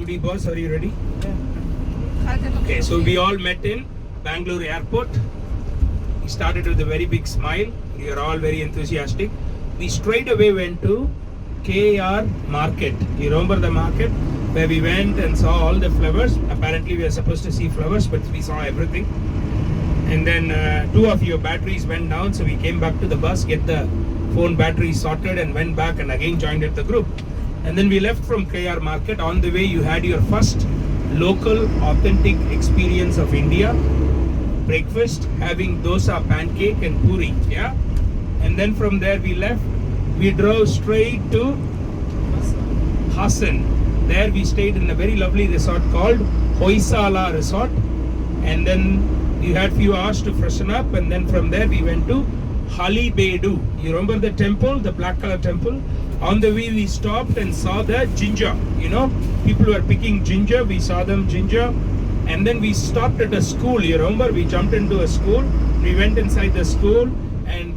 Judy boss, are you ready? Yeah. Okay, so we all met in Bangalore airport. We started with a very big smile. We are all very enthusiastic. We straight away went to KR market. You remember the market where we went and saw all the flowers? Apparently we were supposed to see flowers, but we saw everything. And then 2 of your batteries went down, so we came back to the bus, get the phone battery sorted, and went back and again joined at the group. And then we left from KR market. On the way you had your first local authentic experience of India. Breakfast, having dosa, pancake and puri. Yeah. And then from there we left. We drove straight to Hassan. There we stayed in a very lovely resort called Hoysala Resort. And then we had few hours to freshen up, and then from there we went to Halibedu. You remember the temple, the black color temple? On the way we stopped and saw the ginger. You know, people were picking ginger. We saw them ginger. And then we stopped at a school. You remember? We jumped into a school. We went inside the school and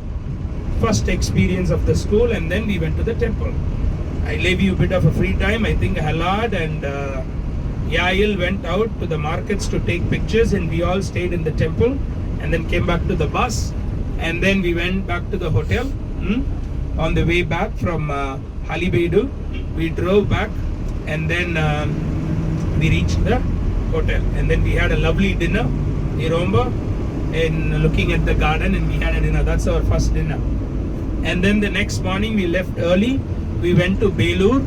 first experience of the school, and then we went to the temple. I gave you a bit of a free time. I think Halad and Yael went out to the markets to take pictures, and we all stayed in the temple and then came back to the bus, and then we went back to the hotel. On the way back from Halibedu, we drove back, and then we reached the hotel, and then we had a lovely dinner, you remember, in looking at the garden, and we had a dinner. That's our first dinner. And then the next morning we left early. We went to Belur.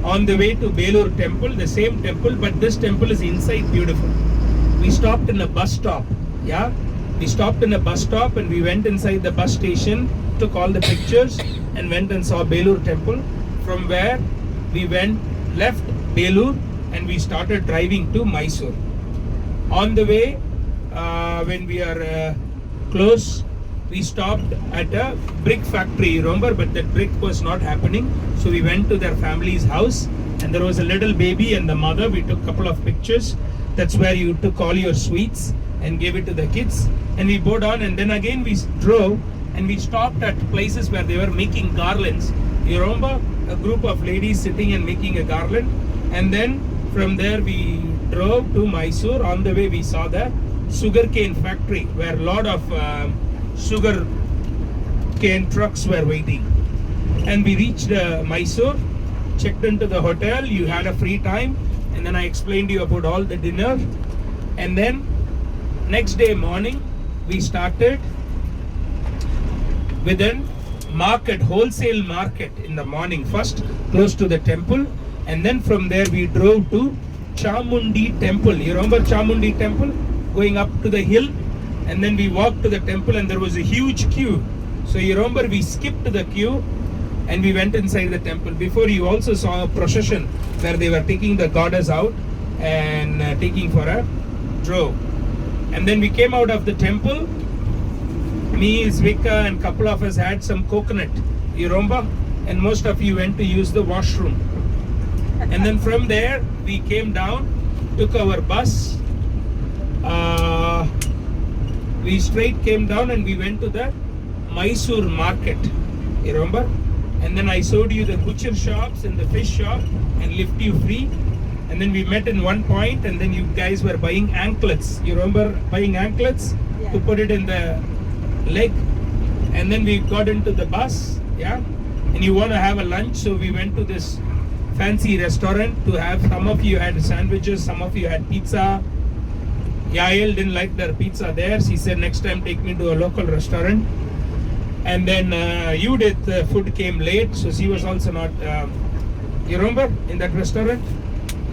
On the way to Belur temple, the same temple, but this temple is inside beautiful. We stopped in a bus stop. Yeah, we stopped in a bus stop and we went inside the bus station, took all the pictures and went and saw Belur temple. From where we left Belur and we started driving to Mysore. On the way, when we are close, we stopped at a brick factory, you remember, but that brick was not happening. So we went to their family's house, and there was a little baby and the mother. We took a couple of pictures. That's where you took all your sweets and gave it to the kids. And we bowed on, and then again we drove and we stopped at places where they were making garlands. You remember a group of ladies sitting and making a garland? And then from there we drove to Mysore. On the way we saw the sugarcane factory where a lot of sugar cane trucks were waiting. And we reached Mysore, checked into the hotel. You had a free time, and then I explained to you about all the dinner. And then next day morning we started with a market, wholesale market in the morning, first close to the temple, and then from there we drove to Chamundi temple. You remember Chamundi temple? Going up to the hill, and then we walked to the temple and there was a huge queue. So you remember we skipped the queue and we went inside the temple. Before you also saw a procession where they were taking the goddess out and taking for a drove. And then we came out of the temple. Me, Zvika and couple of us had some coconut, you remember? And most of you went to use the washroom. And then from there we came down, took our bus. We straight came down and we went to the Mysore market, you remember? And then I showed you the butcher shops and the fish shop and lift you free. And then we met in one point, and then you guys were buying anklets. You remember buying anklets? Yeah. To put it in the leg. And then we got into the bus, yeah? And you want to have a lunch, so we went to this fancy restaurant to have. Some of you had sandwiches, some of you had pizza. Yael didn't like their pizza there. She said next time take me to a local restaurant. And then the food came late, so she was also not. You remember in that restaurant?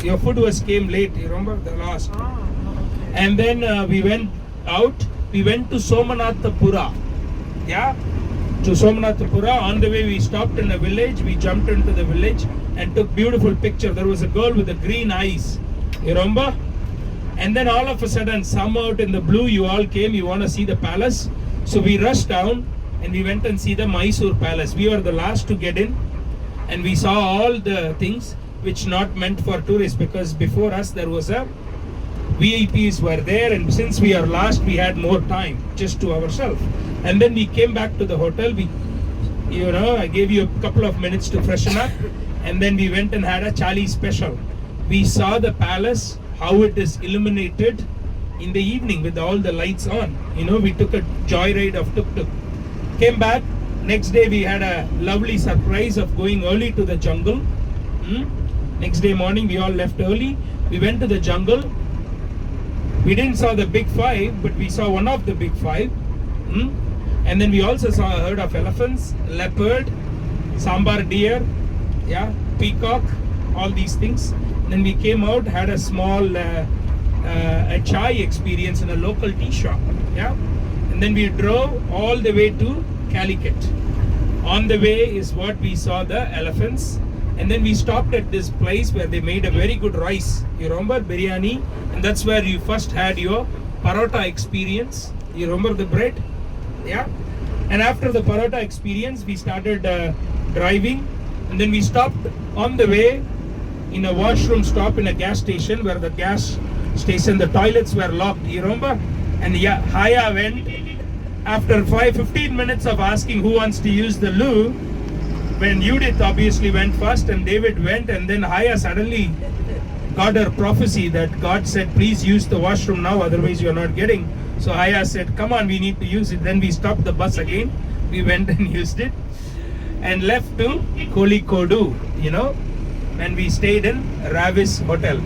Your food came late. You remember the last? Oh, okay. And then we went out. We went to Somanathapura. Yeah, to Somanathapura. On the way we stopped in a village. We jumped into the village and took beautiful picture. There was a girl with the green eyes. You remember? And then all of a sudden, some out in the blue, you all came, you want to see the palace. So we rushed down and we went and see the Mysore palace. We were the last to get in, and we saw all the things which not meant for tourists, because before us there was a VIPs were there, and since we are last, we had more time just to ourselves. And then we came back to the hotel. I gave you a couple of minutes to freshen up, and then we went and had a Chali special. We saw the palace, how it is illuminated in the evening with all the lights on. You know, we took a joyride of tuk-tuk. Came back. Next day we had a lovely surprise of going early to the jungle. Next day morning we all left early. We went to the jungle. We didn't saw the big five, but we saw one of the big five. And then we also saw a herd of elephants, leopard, sambar deer, yeah, peacock, all these things. Then we came out, had a small a chai experience in a local tea shop, yeah. And then we drove all the way to Calicut. On the way is what we saw the elephants. And then we stopped at this place where they made a very good rice. You remember biryani? And that's where you first had your parota experience. You remember the bread? Yeah. And after the parota experience, we started driving. And then we stopped on the way in a washroom stop in a gas station where the gas station, the toilets were locked. You remember? And yeah, Haya went. After 15 minutes of asking who wants to use the loo, when Judith obviously went first and David went, and then Haya suddenly got her prophecy that God said, please use the washroom now, otherwise you're not getting. So Haya said, come on, we need to use it. Then we stopped the bus again. We went and used it and left to Kozhikode, you know, and we stayed in Ravis Hotel.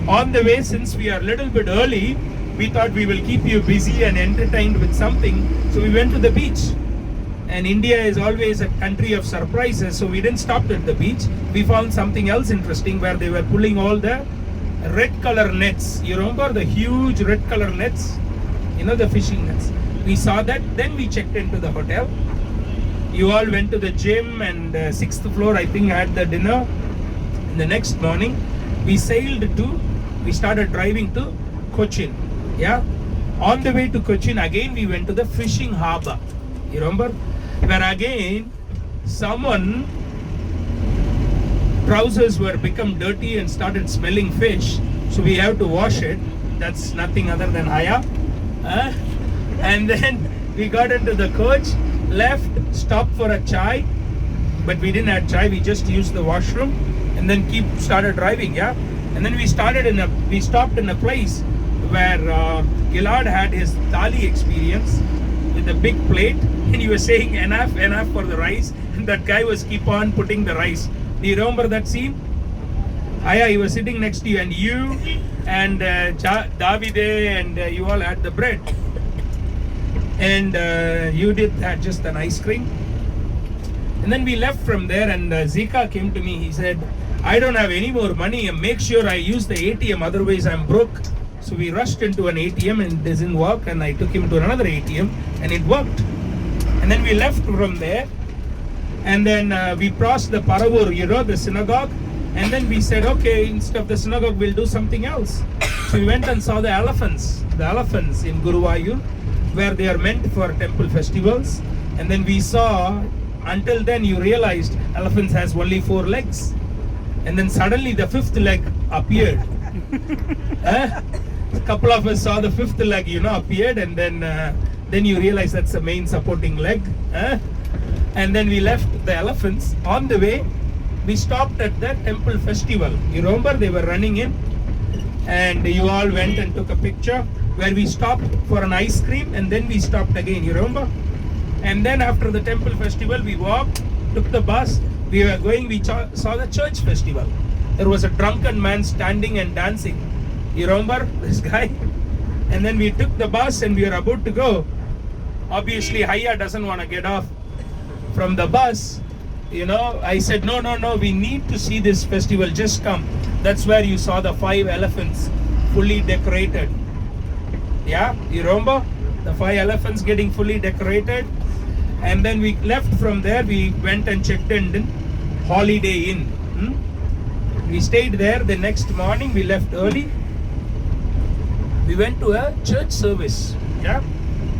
On the way, since we are a little bit early, we thought we will keep you busy and entertained with something. So we went to the beach. And India is always a country of surprises, so we didn't stop at the beach. We found something else interesting where they were pulling all the red color nets. You remember the huge red color nets? You know, the fishing nets. We saw that, then we checked into the hotel. You all went to the gym, and 6th floor I think had the dinner. And the next morning we started driving to Cochin. Yeah. On the way to Cochin, again we went to the fishing harbor. You remember? Where again someone trousers were become dirty and started smelling fish, so we have to wash it. That's nothing other than Haya. And then we got into the coach, left, stopped for a chai, but we didn't have chai, we just used the washroom, and then started driving. Yeah. And then we stopped in a place where Gilad had his thali experience with a big plate, and he was saying enough for the rice, and that guy was keep on putting the rice. Do you remember that scene? Aya, he was sitting next to you, and you and Davide and you all had the bread, and you did had just an ice cream. And then we left from there, and Zika came to me. He said, I don't have any more money, and make sure I use the ATM, otherwise I'm broke. So we rushed into an ATM and it didn't work, and I took him to another ATM and it worked. And then we left from there, and then we crossed the Paravur, you know, the synagogue, and then we said, okay, instead of the synagogue we'll do something else. So we went and saw the elephants in Guruvayur, where they are meant for temple festivals. And then we saw, until then you realized elephants has only 4 legs, and then suddenly the 5th leg appeared. A couple of us saw the 5th leg, you know, appeared, and then you realize that's the main supporting leg. And then we left the elephants. On the way, we stopped at the temple festival. You remember they were running in, and you all went and took a picture where we stopped for an ice cream, and then we stopped again. You remember? And then after the temple festival, we walked, took the bus. We were going. We saw the church festival. There was a drunken man standing and dancing. You remember this guy? And then we took the bus and we were about to go. Obviously, Haya doesn't want to get off from the bus. You know, I said, no, we need to see this festival. Just come. That's where you saw the 5 elephants fully decorated. Yeah, you remember? The 5 elephants getting fully decorated. And then we left from there. We went and checked in Holiday Inn. We stayed there. The next morning we left early. We went to a church service. Yeah,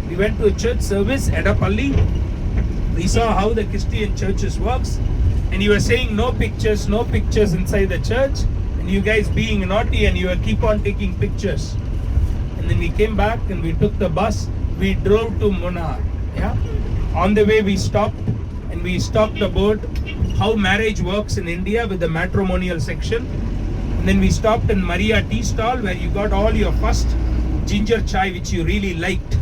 we went to a church service at Edapalli. We saw how the Christian churches works, and you were saying no pictures inside the church, and you guys being naughty, and you were keep on taking pictures. And then we came back and we took the bus. We drove to Munnar. Yeah, on the way we stopped and we talked about how marriage works in India with the matrimonial section. And then we stopped in Maria tea stall where you got all your first ginger chai which you really liked.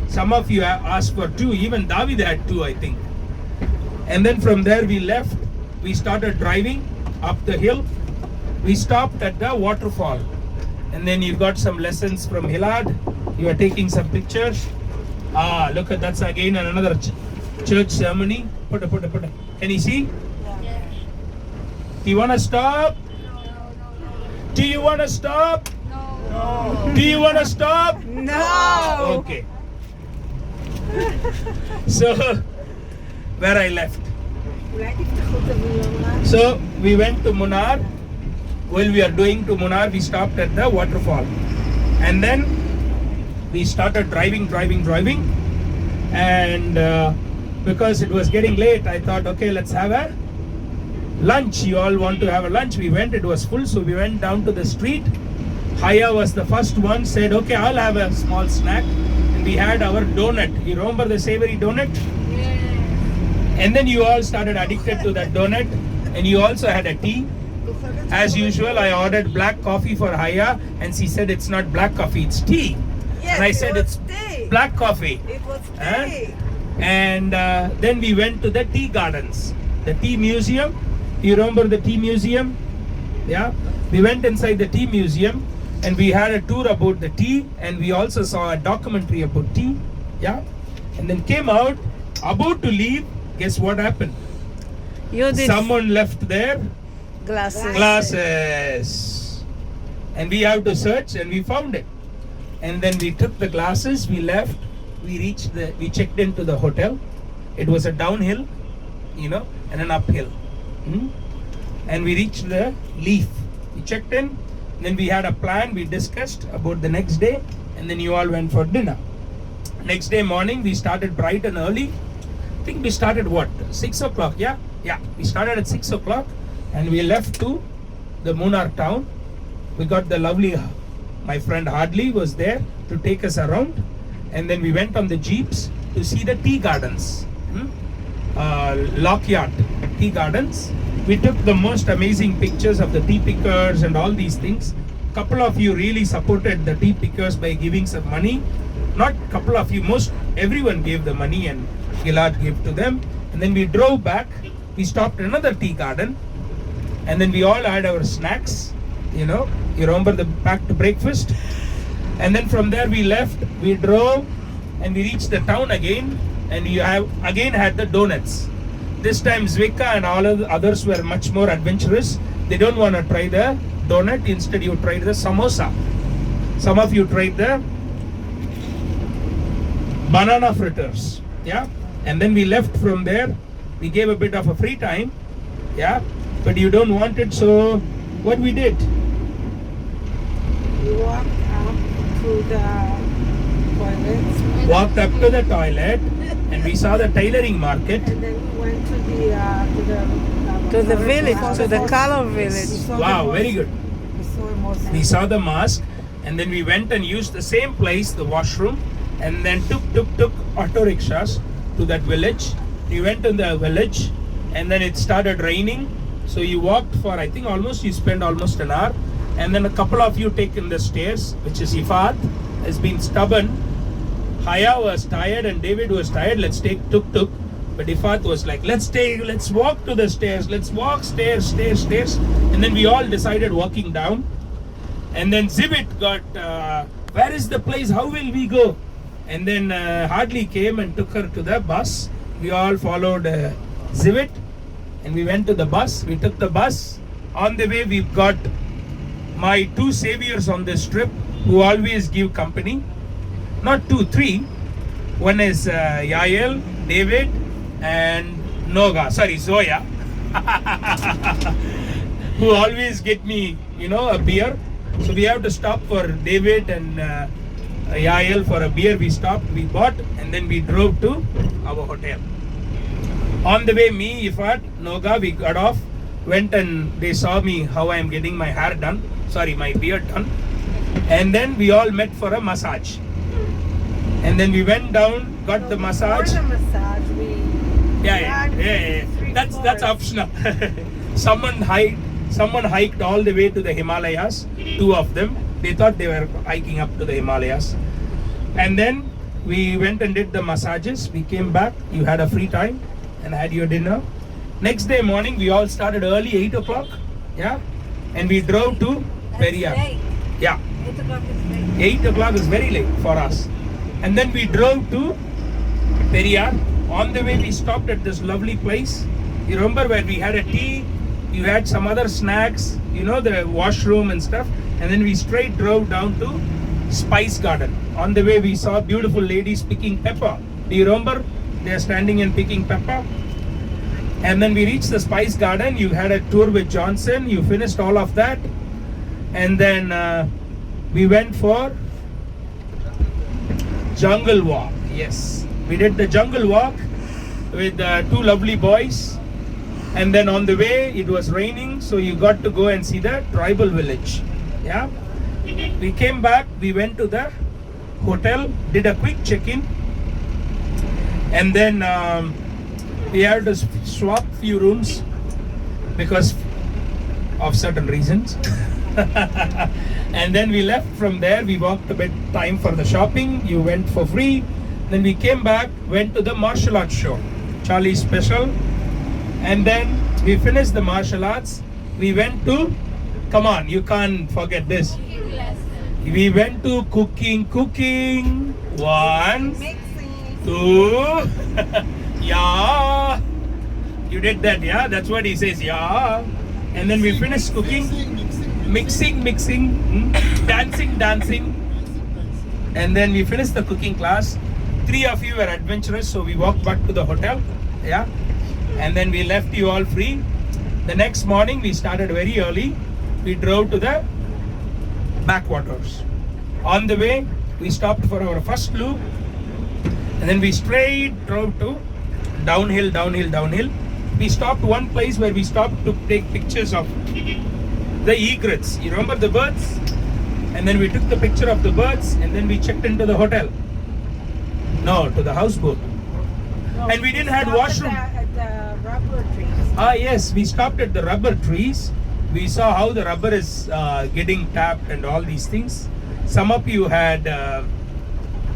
Some of you asked for 2, even David had 2 I think. And then from there we left, we started driving up the hill. We stopped at the waterfall. And then you got some lessons from Gilad. You are taking some pictures. Look at that's again another church ceremony. Put it. Can you see? Yeah. Do you want to stop? Do you want to stop? No. Do you want to stop? No. Okay. So, where I left. So, we went to Munnar. While we are doing to Munnar, we stopped at the waterfall. And then we started driving. And because it was getting late, I thought, okay, let's have a lunch. You all want to have a lunch? We went, it was full, so we went down to the street. Haya was the first one, said, okay, I'll have a small snack. And we had our donut. You remember the savory donut? And then you all started addicted to that donut. And you also had a tea. As usual, I ordered black coffee for Haya, and she said it's not black coffee, it's tea. Yes, and I said it's tea. black coffee. It was Huh? tea. And then we went to the tea gardens, the tea museum. You remember the tea museum? Yeah, we went inside the tea museum and we had a tour about the tea, and we also saw a documentary about tea. Yeah, and then came out, about to leave. Guess what happened? You did Someone left their glasses. glasses, and we have to search, and we found it. And then we took the glasses, we left, we checked into the hotel. It was a downhill, and an uphill. And we reached the Leaf. We checked in, then we had a plan, we discussed about the next day, and then you all went for dinner. Next day morning, we started bright and early. I think we started 6 o'clock, yeah? Yeah, we started at 6 o'clock, and we left to the Munnar town. We got the lovely, my friend Hardley was there to take us around, and then we went on the jeeps to see the tea gardens, Lockyard tea gardens. We took the most amazing pictures of the tea pickers and all these things. Couple of you really supported the tea pickers by giving some money. Not couple of you, most everyone gave the money, and Gilad gave to them. And then we drove back. We stopped at another tea garden, and then we all had our snacks. You remember the packed breakfast. And then from there we left. We drove, and we reached the town again, and you have again had the donuts. This time Zvika and all of the others were much more adventurous. They don't want to try the donut. Instead, you tried the samosa. Some of you tried the banana fritters. Yeah. And then we left from there. We gave a bit of a free time. Yeah. But you don't want it, so what we did? We walked up to the toilets. Walked up to the toilet, and we saw the tailoring market. And then we went to To the village, to the color village. Wow, very good. We saw a mosque. We saw the mosque, and then we went and used the same place, the washroom, and then took auto rickshaws to that village. We went in the village, and then it started raining. So you walked for, I think you spent almost an hour, and then a couple of you taken the stairs, which is Ifat has been stubborn. Haya was tired and David was tired. Let's take tuk-tuk. But Ifat was like, let's walk to the stairs. Let's walk stairs. And then we all decided walking down. And then Zivit got, where is the place? How will we go? And then Hardly came and took her to the bus. We all followed Zivit, and we went to the bus. We took the bus. On the way, we've got my 2 saviors on this trip who always give company. Not 2, 3. One is Yael, David, and Zoya, who always get me, a beer. So we have to stop for David and Yael for a beer. We stopped, we bought, and then we drove to our hotel. On the way, me, Ifat, Noga, we got off, went and they saw me how I am getting my hair done. My beard done. And then we all met for a massage. And then we went down, got the massage. For the massage, Yeah. That's optional. Someone Someone hiked all the way to the Himalayas, 2 of them. They thought they were hiking up to the Himalayas. And then we went and did the massages. We came back, you had a free time and had your dinner. Next day morning, we all started early, 8 o'clock. Yeah. And we drove to Periyar. Yeah. 8 o'clock is late. 8 o'clock is very late for us. And then we drove to Periyar. On the way, we stopped at this lovely place. You remember where we had a tea, you had some other snacks, you know, the washroom and stuff. And then we straight drove down to Spice Garden. On the way, we saw beautiful ladies picking pepper. Do you remember? They are standing and picking pepper. And then we reached the Spice Garden. You had a tour with Johnson. You finished all of that. And then we went for jungle walk. Yes, we did the jungle walk with 2 lovely boys. And then on the way, it was raining, so you got to go and see the tribal village. Yeah. We came back, we went to the hotel, did a quick check-in, and then we had to swap few rooms because of certain reasons. And then we left from there. We walked a bit time for the shopping. You went for free. Then we came back, went to the martial arts show, Charlie's special. And then we finished the martial arts. We went to, come on, you can't forget this. We went to cooking. 1, 2, yeah. You did that, yeah? That's what he says, yeah. And then we finished cooking, mixing, dancing. And then we finished the cooking class. 3 of you were adventurous, so we walked back to the hotel, yeah. And then we left you all free. The next morning, we started very early. We drove to the backwaters. On the way, we stopped for our first loop. And then we straight drove to downhill. We stopped one place where we stopped to take pictures of the egrets. You remember the birds? And then we took the picture of the birds and then we checked into the hotel. No, to the houseboat. No, And we didn't have washroom. At the rubber trees. Ah yes, we stopped at the rubber trees. We saw how the rubber is getting tapped and all these things. Some of you had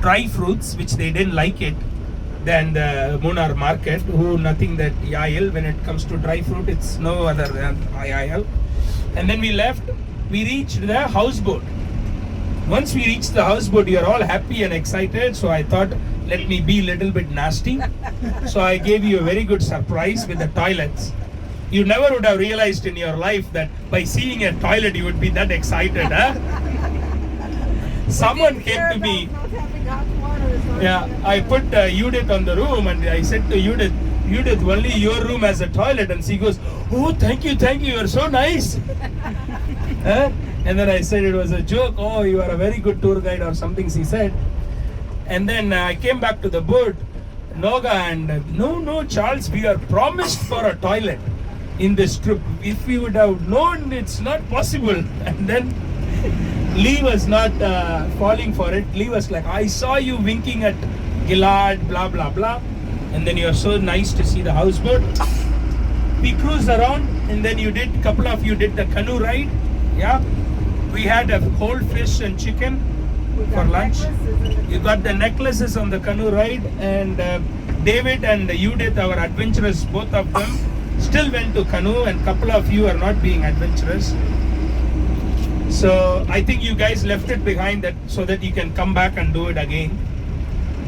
dry fruits, which they didn't like it. Then the Munnar market, who nothing that Yael, when it comes to dry fruit, it's no other than Yael. And then we left, we reached the houseboat. Once we reached the houseboat, you are all happy and excited. So I thought, let me be a little bit nasty. So I gave you a very good surprise with the toilets. You never would have realized in your life that by seeing a toilet, you would be that excited, huh? Someone came to me. Yeah, I put Judith on the room and I said to Judith, only your room has a toilet. And she goes, oh, thank you, you are so nice. Huh? And then I said it was a joke. Oh, you are a very good tour guide or something, she said. And then I came back to the boat, Noga, and no, Charles, we are promised for a toilet in this trip. If we would have known, it's not possible. And then Lee was not falling for it. Lee was like, I saw you winking at Gilad, blah, blah, blah. And then you're so nice to see the houseboat. We cruised around and then couple of you did the canoe ride. Yeah. We had a whole fish and chicken for lunch. You got the necklaces on the canoe ride. And David and Judith, our adventurous, both of them, still went to canoe, and couple of you are not being adventurous. So I think you guys left it behind that so that you can come back and do it again.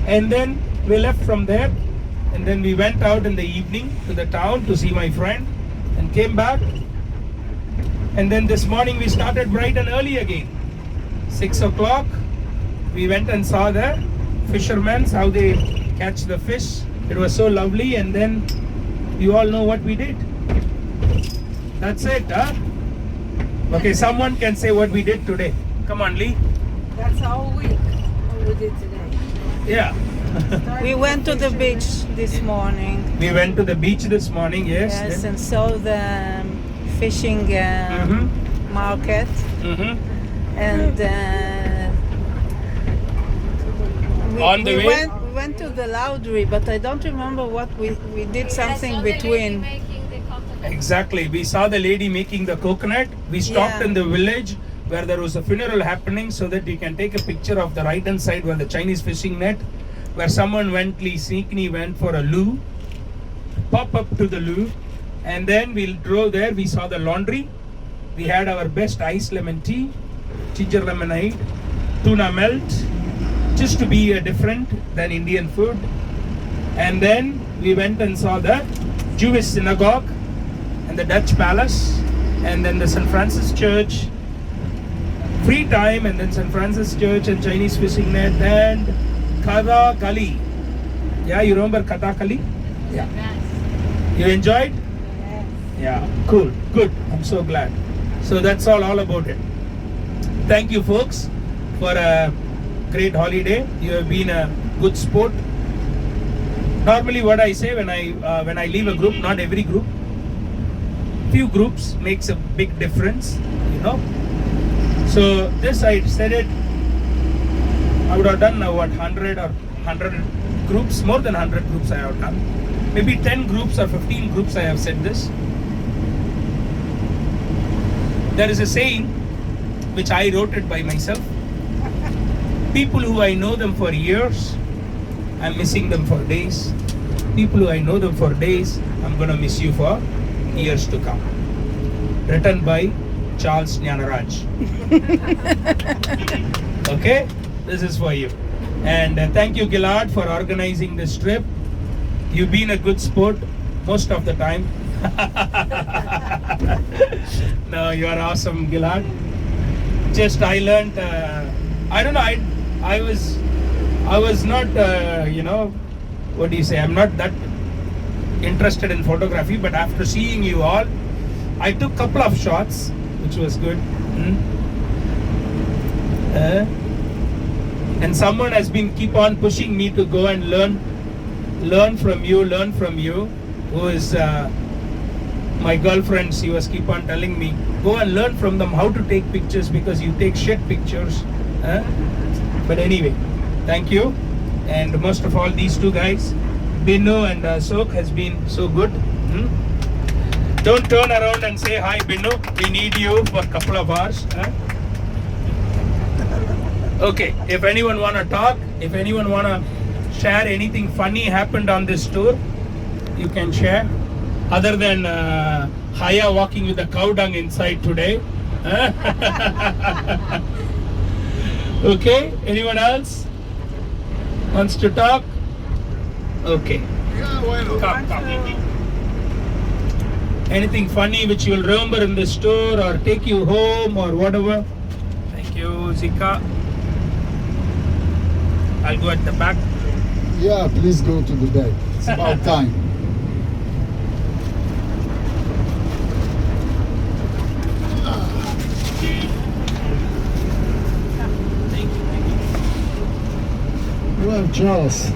And then we left from there, and then we went out in the evening to the town to see my friend and came back. And then this morning we started bright and early again. 6 o'clock, we went and saw the fishermen, how they catch the fish. It was so lovely, and then you all know what we did. That's it, huh? Okay, someone can say what we did today. Come on, Lee. That's all week what we did today. Yeah. We went to the beach this morning. We went to the beach this morning, yes. Yes, Then- and saw the fishing market. And On the we way- went to the laundry, but I don't remember what we did something between. Exactly. We saw the lady making the coconut. We stopped Yeah. in the village where there was a funeral happening so that you can take a picture of the right hand side where the Chinese fishing net, where someone sneakily went for a loo, pop up to the loo, and then we drove there. We saw the laundry. We had our best iced lemon tea, ginger lemonade, tuna melt, just to be different than Indian food. And then we went and saw the Jewish synagogue and the Dutch palace, and then the St. Francis Church, free time, and then St. Francis Church and Chinese fishing net and Kathakali. Yeah, you remember Kathakali? Yeah. You enjoyed? Yeah, cool, good. I'm so glad. So that's all about it. Thank you, folks, for a great holiday. You have been a good sport. Normally, what I say when I leave a group, not every group, few groups makes a big difference, you know. So this I said it. I would have done now what 100 or 100 groups, more than 100 groups I have done. Maybe 10 groups or 15 groups I have said this. There is a saying which I wrote it by myself. People who I know them for years, I'm missing them for days. People who I know them for days, I'm gonna miss you for years to come. Written by Charles Nyanaraj. Okay, this is for you. And thank you, Gilad, for organizing this trip. You've been a good sport most of the time. No, you are awesome, Gilad. Just I learned. I don't know. I was not. You know, what do you say? I'm not that interested in photography, but after seeing you all, I took a couple of shots, which was good. And someone has been keep on pushing me to go and learn from you, who is my girlfriend. She was keep on telling me, go and learn from them how to take pictures because you take shit pictures. But anyway, thank you. And most of all, these two guys, Binu and Sok, has been so good. Don't turn around and say hi, Binu. We need you for a couple of hours. Okay, if anyone want to talk, if anyone want to share anything funny happened on this tour, you can share. Other than Haya walking with the cow dung inside today. Okay, anyone else wants to talk? Okay. Come. Anything funny which you'll remember in this tour or take you home or whatever? Thank you, Zika. I'll go at the back. Yeah, please go to the back. It's about time. Thank you. Well, Charles,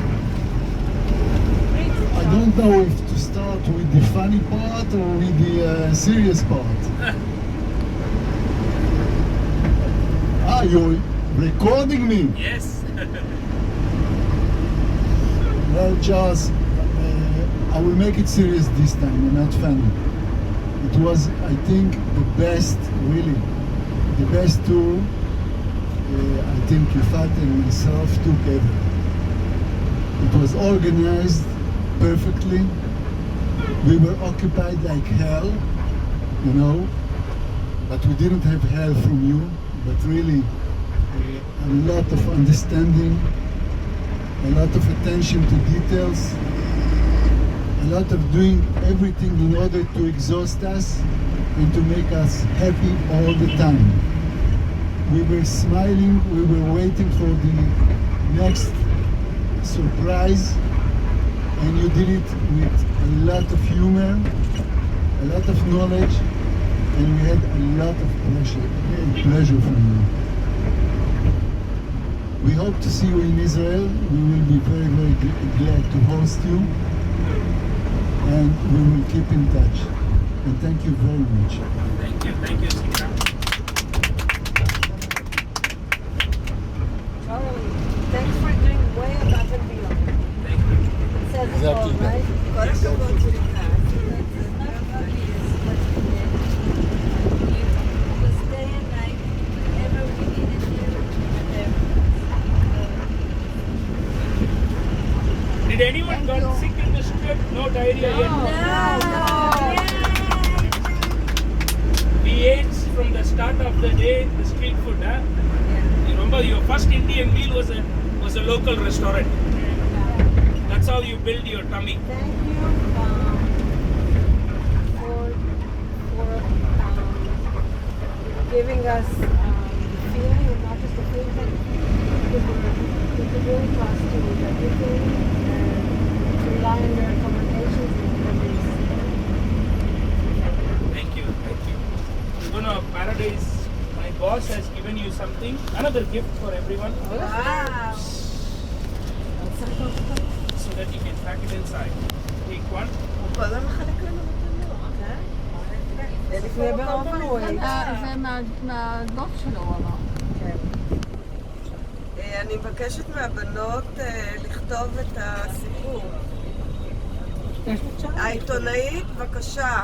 I don't know if to start with the funny part or with the serious part. You're recording me? Yes. Well, Charles, I will make it serious this time and not funny. It was, I think, the best, really, the best tour I think Rifat and myself took ever. It was organized perfectly. We were occupied like hell, you know, but we didn't have hell from you, but really a lot of understanding, a lot of attention to details, a lot of doing everything in order to exhaust us and to make us happy all the time. We were smiling, we were waiting for the next surprise, and you did it with a lot of humor, a lot of knowledge, and we had a lot of pleasure from you. We hope to see you in Israel. We will be very, very glad to host you, and we will keep in touch. And thank you very much. Thank you, Sita. Charlie, thanks for doing way above and beyond. Thank you. It says it all, Exactly. right? Did anyone got sick in this trip? No diarrhea yet? We ate from the start of the day the street food, huh? You remember your first Indian meal was a local restaurant. That's how you build your tummy. Thank you for giving us feeling, and not just the feeling, but we could really trust you with everything and to rely on your recommendations and memories. Thank you, thank you. You're gonna paradise. My boss has given you something, another gift for everyone, Wow! so that you can pack it inside. Take one. הוא כל הזמן מחלק לנו מתנות. לפני באוברווייט. זה מהדוח שלו, הוא אמר. אני מבקשת מהבנות לכתוב את הסיפור. העיתונאית, בבקשה.